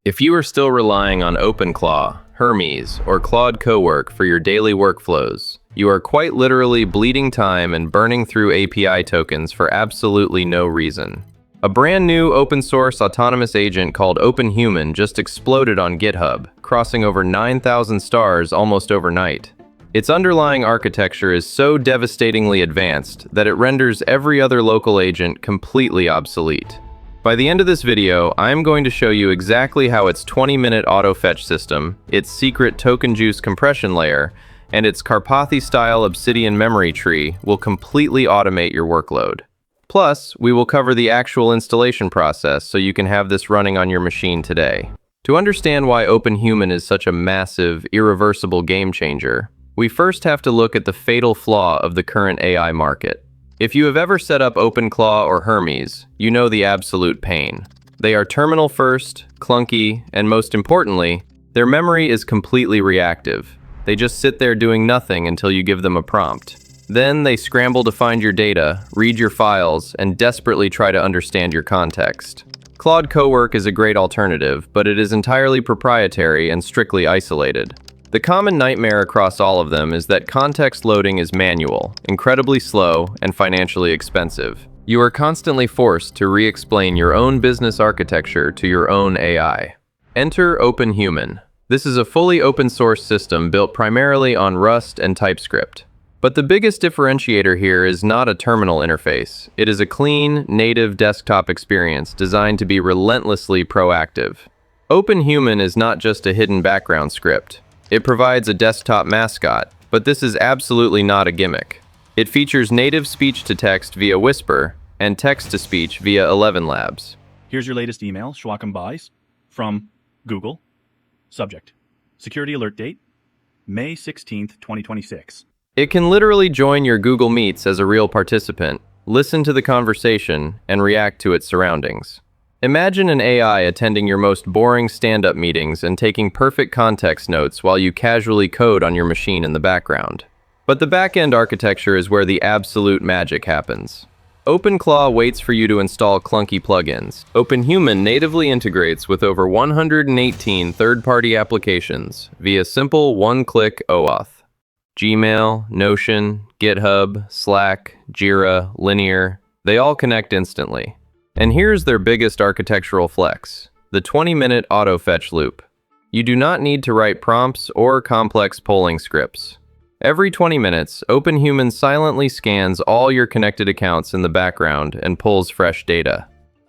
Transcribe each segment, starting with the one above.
If you are still relying on OpenClaw, Hermes, or Claude Cowork for your daily workflows, you are quite literally bleeding time and burning through API tokens for absolutely no reason. A brand new open-source autonomous agent called OpenHuman just exploded on GitHub, crossing over 9,000 stars almost overnight. Its underlying architecture is so devastatingly advanced that it renders every other local agent completely obsolete. By the end of this video, I'm going to show you exactly how its 20-minute auto-fetch system, its secret token juice compression layer, and its Karpathy-style obsidian memory tree will completely automate your workload. Plus, we will cover the actual installation process so you can have this running on your machine today. To understand why OpenHuman is such a massive, irreversible game changer, we first have to look at the fatal flaw of the current AI market. If you have ever set up OpenClaw or Hermes, you know the absolute pain. They are terminal first, clunky, and most importantly, their memory is completely reactive. They just sit there doing nothing until you give them a prompt. Then they scramble to find your data, read your files, and desperately try to understand your context. Claude Cowork is a great alternative, but it is entirely proprietary and strictly isolated. The common nightmare across all of them is that context loading is manual, incredibly slow, and financially expensive. You are constantly forced to re-explain your own business architecture to your own AI. Enter OpenHuman. This is a fully open-source system built primarily on Rust and TypeScript. But the biggest differentiator here is not a terminal interface. It is a clean, native desktop experience designed to be relentlessly proactive. OpenHuman is not just a hidden background script. It provides a desktop mascot, but this is absolutely not a gimmick. It features native speech-to-text via Whisper and text-to-speech via ElevenLabs. Here's your latest email, Schwackham buys, from Google. Subject: Security alert date, May 16th, 2026. It can literally join your Google Meets as a real participant, listen to the conversation, and react to its surroundings. Imagine an AI attending your most boring stand-up meetings and taking perfect context notes while you casually code on your machine in the background. But the back-end architecture is where the absolute magic happens. OpenClaw waits for you to install clunky plugins. OpenHuman natively integrates with over 118 third-party applications via simple one-click OAuth. Gmail, Notion, GitHub, Slack, Jira, Linear, they all connect instantly. And here's their biggest architectural flex, the 20-minute auto-fetch loop. You do not need to write prompts or complex polling scripts. Every 20 minutes, OpenHuman silently scans all your connected accounts in the background and pulls fresh data.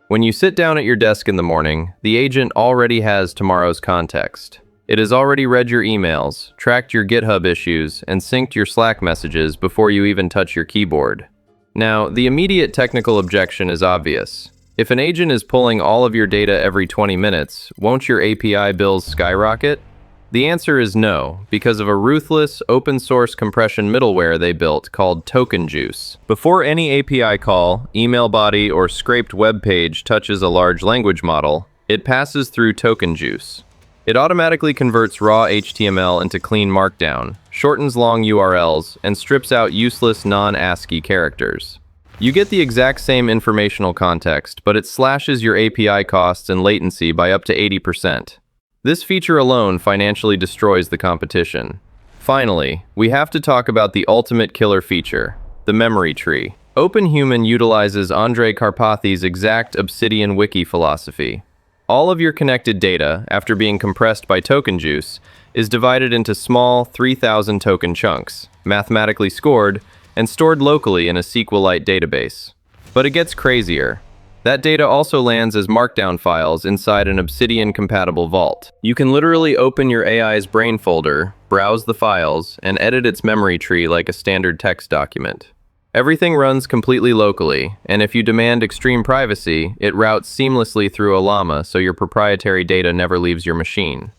When you sit down at your desk in the morning, the agent already has tomorrow's context. It has already read your emails, tracked your GitHub issues, and synced your Slack messages before you even touch your keyboard. Now, the immediate technical objection is obvious. If an agent is pulling all of your data every 20 minutes, won't your API bills skyrocket? The answer is no, because of a ruthless, open-source compression middleware they built called Token Juice. Before any API call, email body, or scraped web page touches a large language model, it passes through Token Juice. It automatically converts raw HTML into clean markdown, shortens long URLs, and strips out useless non-ASCII characters. You get the exact same informational context, but it slashes your API costs and latency by up to 80%. This feature alone financially destroys the competition. Finally, we have to talk about the ultimate killer feature, the memory tree. OpenHuman utilizes Andrei Karpathy's exact Obsidian Wiki philosophy. All of your connected data, after being compressed by Token Juice, is divided into small 3,000 token chunks, mathematically scored, and stored locally in a SQLite database. But it gets crazier. That data also lands as markdown files inside an Obsidian-compatible vault. You can literally open your AI's brain folder, browse the files, and edit its memory tree like a standard text document. Everything runs completely locally, and if you demand extreme privacy, it routes seamlessly through a llama so your proprietary data never leaves your machine.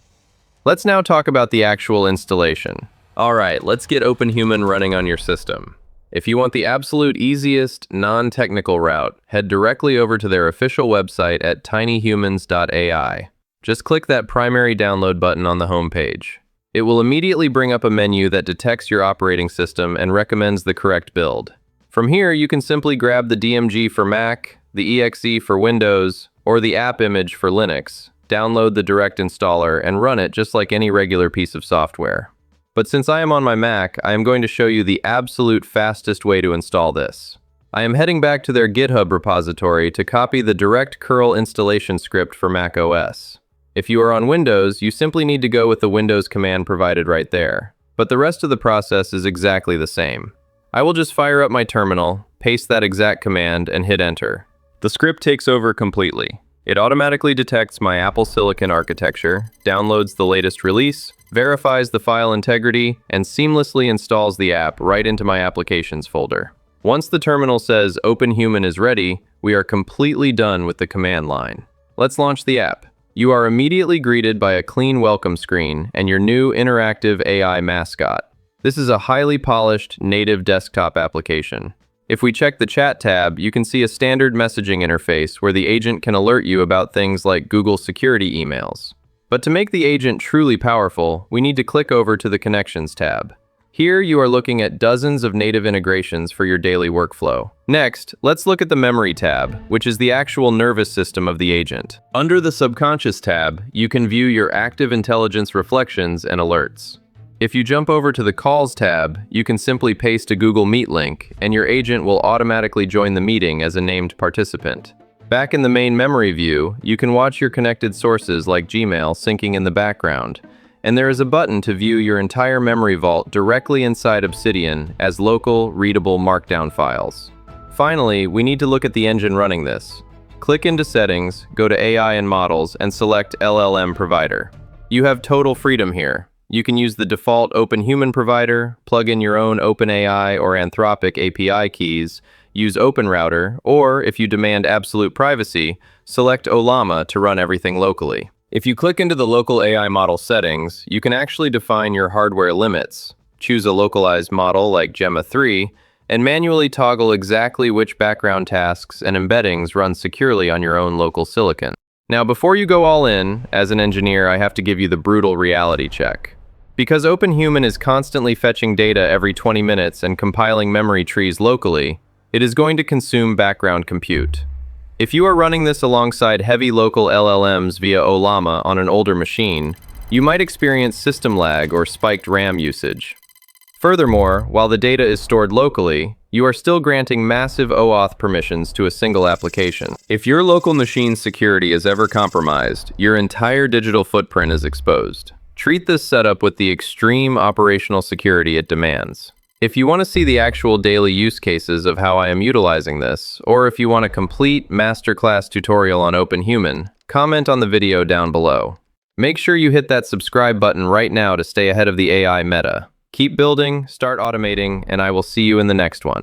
Let's now talk about the actual installation. Alright, let's get OpenHuman running on your system. If you want the absolute easiest, non-technical route, head directly over to their official website at tinyhumans.ai. Just click that primary download button on the home page. It will immediately bring up a menu that detects your operating system and recommends the correct build. From here, you can simply grab the DMG for Mac, the EXE for Windows, or the app image for Linux, download the direct installer, and run it just like any regular piece of software. But since I am on my Mac, I am going to show you the absolute fastest way to install this. I am heading back to their GitHub repository to copy the direct curl installation script for Mac OS. If you are on Windows, you simply need to go with the Windows command provided right there. But the rest of the process is exactly the same. I will just fire up my terminal, paste that exact command, and hit enter. The script takes over completely. It automatically detects my Apple Silicon architecture, downloads the latest release, verifies the file integrity, and seamlessly installs the app right into my applications folder. Once the terminal says OpenHuman is ready, we are completely done with the command line. Let's launch the app. You are immediately greeted by a clean welcome screen and your new interactive AI mascot. This is a highly polished native desktop application. If we check the chat tab, you can see a standard messaging interface where the agent can alert you about things like Google security emails. But to make the agent truly powerful, we need to click over to the Connections tab. Here you are looking at dozens of native integrations for your daily workflow. Next, let's look at the Memory tab, which is the actual nervous system of the agent. Under the Subconscious tab, you can view your active intelligence reflections and alerts. If you jump over to the Calls tab, you can simply paste a Google Meet link, and your agent will automatically join the meeting as a named participant. Back in the main memory view, you can watch your connected sources like Gmail syncing in the background, and there is a button to view your entire memory vault directly inside Obsidian as local, readable Markdown files. Finally, we need to look at the engine running this. Click into Settings, go to AI and Models, and select LLM Provider. You have total freedom here. You can use the default OpenHuman provider, plug in your own OpenAI or Anthropic API keys, use OpenRouter, or if you demand absolute privacy, select Ollama to run everything locally. If you click into the local AI model settings, you can actually define your hardware limits, choose a localized model like Gemma 3, and manually toggle exactly which background tasks and embeddings run securely on your own local silicon. Now, before you go all in, as an engineer, I have to give you the brutal reality check. Because OpenHuman is constantly fetching data every 20 minutes and compiling memory trees locally, it is going to consume background compute. If you are running this alongside heavy local LLMs via Ollama on an older machine, you might experience system lag or spiked RAM usage. Furthermore, while the data is stored locally, you are still granting massive OAuth permissions to a single application. If your local machine's security is ever compromised, your entire digital footprint is exposed. Treat this setup with the extreme operational security it demands. If you want to see the actual daily use cases of how I am utilizing this, or if you want a complete masterclass tutorial on OpenHuman, comment on the video down below. Make sure you hit that subscribe button right now to stay ahead of the AI meta. Keep building, start automating, and I will see you in the next one.